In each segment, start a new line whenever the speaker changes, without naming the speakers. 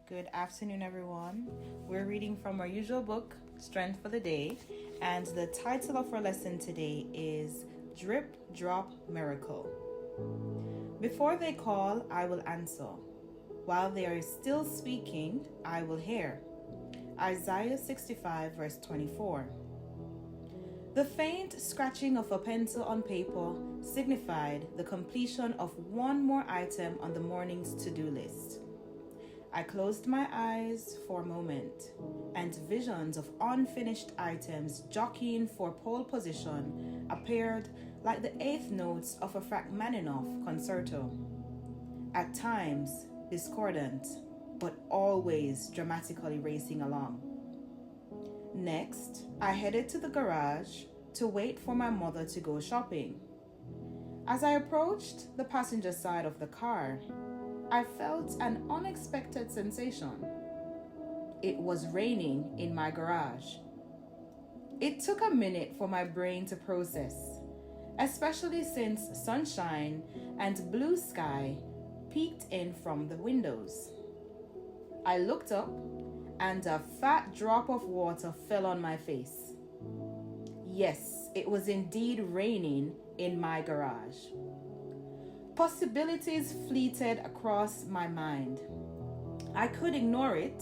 Good afternoon, everyone. We're reading from our usual book, Strength for the Day, and the title of our lesson today is Drip, Drop, Miracle. Before they call, I will answer. While they are still speaking, I will hear. Isaiah 65, verse 24. The faint scratching of a pencil on paper signified the completion of one more item on the morning's to-do list. I closed my eyes for a moment, and visions of unfinished items jockeying for pole position appeared like the eighth notes of a Rachmaninoff concerto. At times, discordant, but always dramatically racing along. Next, I headed to the garage to wait for my mother to go shopping. As I approached the passenger side of the car, I felt an unexpected sensation. It was raining in my garage. It took a minute for my brain to process, especially since sunshine and blue sky peeked in from the windows. I looked up, and a fat drop of water fell on my face. Yes, it was indeed raining in my garage. Possibilities fleeted across my mind. I could ignore it,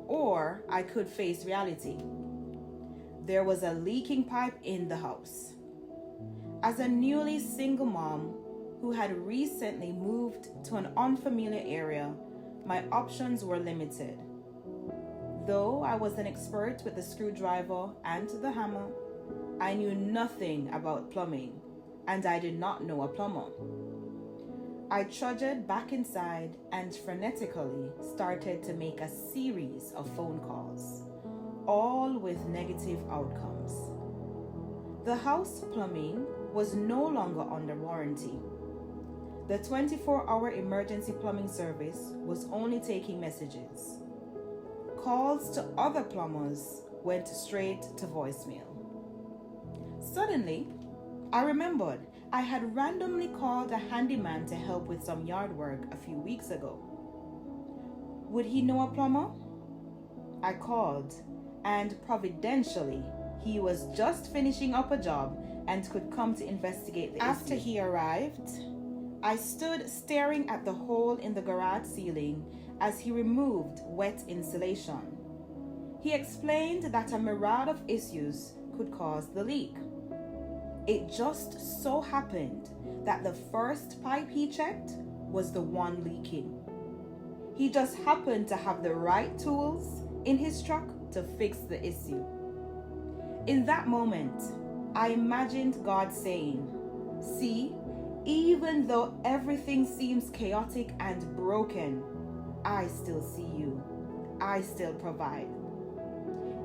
or I could face reality. There was a leaking pipe in the house. As a newly single mom who had recently moved to an unfamiliar area, my options were limited. Though I was an expert with the screwdriver and the hammer, I knew nothing about plumbing, and I did not know a plumber. I trudged back inside and frenetically started to make a series of phone calls, all with negative outcomes. The house plumbing was no longer under warranty. The 24-hour emergency plumbing service was only taking messages. Calls to other plumbers went straight to voicemail. Suddenly, I remembered I had randomly called a handyman to help with some yard work a few weeks ago. Would he know a plumber? I called, and providentially, he was just finishing up a job and could come to investigate the issue. After he arrived, I stood staring at the hole in the garage ceiling as he removed wet insulation. He explained that a myriad of issues could cause the leak. It just so happened that the first pipe he checked was the one leaking. He just happened to have the right tools in his truck to fix the issue. In that moment, I imagined God saying, "See, even though everything seems chaotic and broken, I still see you. I still provide."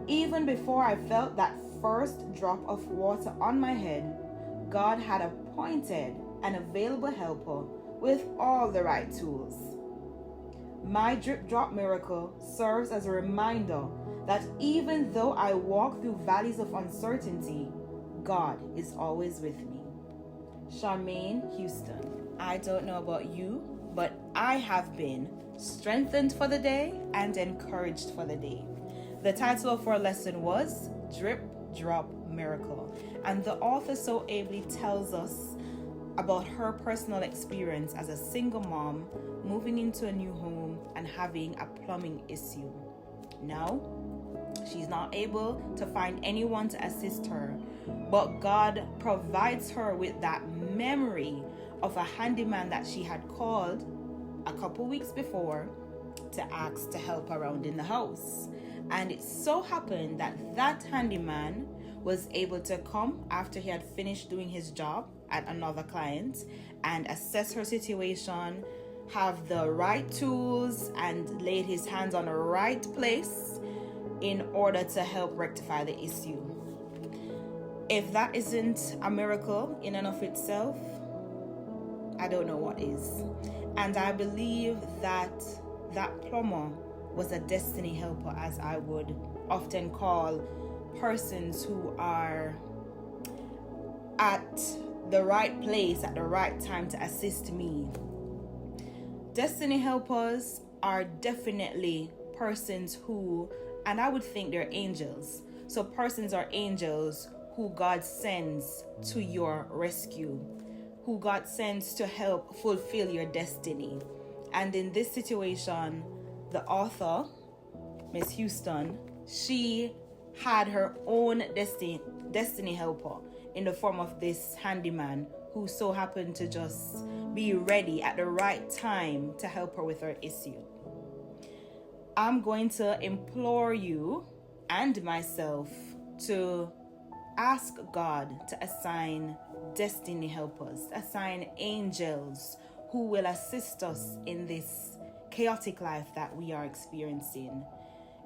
Even before I felt that first drop of water on my head, God had appointed an available helper with all the right tools. My drip drop miracle serves as a reminder that even though I walk through valleys of uncertainty, God is always with me. Charmaine Houston. I don't know about you, but I have been strengthened for the day and encouraged for the day. The title of our lesson was Drip, Drop, Miracle. And the author so ably tells us about her personal experience as a single mom, moving into a new home and having a plumbing issue. Now, she's not able to find anyone to assist her, but God provides her with that memory of a handyman that she had called a couple weeks before to ask to help around in the house. And it so happened that that handyman was able to come after he had finished doing his job at another client and assess her situation, have the right tools, and laid his hands on the right place in order to help rectify the issue. If that isn't a miracle in and of itself, I don't know what is. And I believe that plumber was a destiny helper, as I would often call persons who are at the right place at the right time to assist me. Destiny helpers are definitely persons who, and I would think they're angels. So persons are angels who God sends to your rescue, who God sends to help fulfill your destiny. And in this situation, the author, Miss Houston, she had her own destiny helper in the form of this handyman who so happened to just be ready at the right time to help her with her issue. I'm going to implore you and myself to ask God to assign destiny helpers, assign angels who will assist us in this chaotic life that we are experiencing.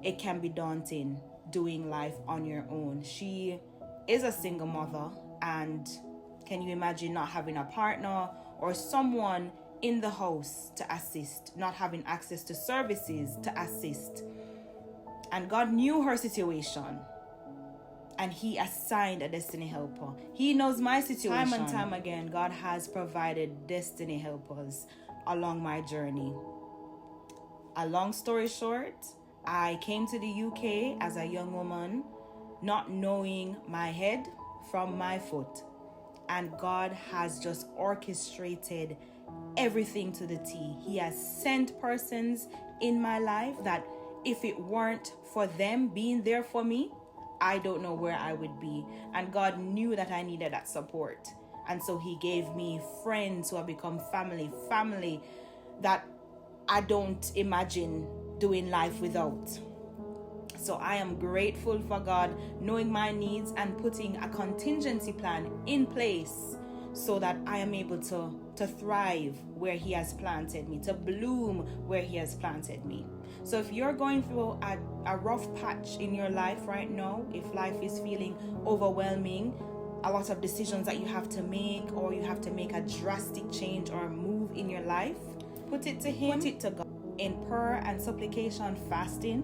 It can be daunting doing life on your own. She is a single mother, and can you imagine not having a partner or someone in the house to assist, not having access to services to assist? And God knew her situation, and He assigned a destiny helper. He knows my situation. Time and time again, God has provided destiny helpers along my journey. A long story short, I came to the UK as a young woman, not knowing my head from my foot. And God has just orchestrated everything to the T. He has sent persons in my life that if it weren't for them being there for me, I don't know where I would be. And God knew that I needed that support. And so He gave me friends who have become family that I don't imagine doing life without. So I am grateful for God knowing my needs and putting a contingency plan in place so that I am able to thrive where He has planted me, to bloom where He has planted me. So if you're going through a rough patch in your life right now, if life is feeling overwhelming, a lot of decisions that you have to make, or you have to make a drastic change or move in your life, put it to Him, put it to God. In prayer and supplication, fasting,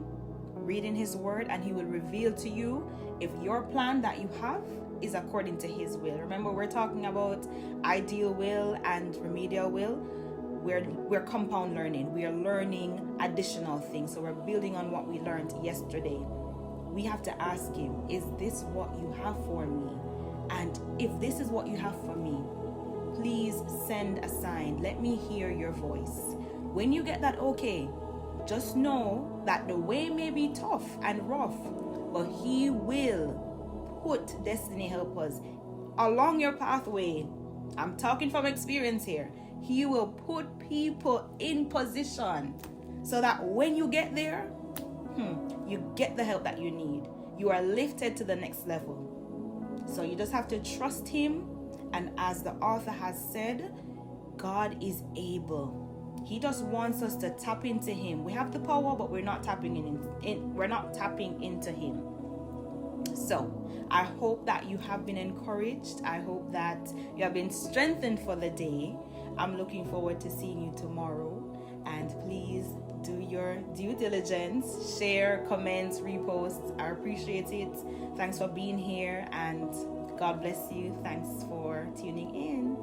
reading His word, and He will reveal to you if your plan that you have is according to His will. Remember, we're talking about ideal will and remedial will. We're compound learning. We are learning additional things. So we're building on what we learned yesterday. We have to ask Him, is this what you have for me? And if this is what you have for me, please send a sign. Let me hear your voice. When you get that okay, just know that the way may be tough and rough, but He will put destiny helpers along your pathway. I'm talking from experience here. He will put people in position so that when you get there, you get the help that you need. You are lifted to the next level. So you just have to trust Him. And as the author has said, God is able. He just wants us to tap into Him. We have the power, but we're not tapping into Him. So I hope that you have been encouraged. I hope that you have been strengthened for the day. I'm looking forward to seeing you tomorrow. And please do your due diligence. Share, comments, reposts. I appreciate it. Thanks for being here, and God bless you. Thanks for tuning in.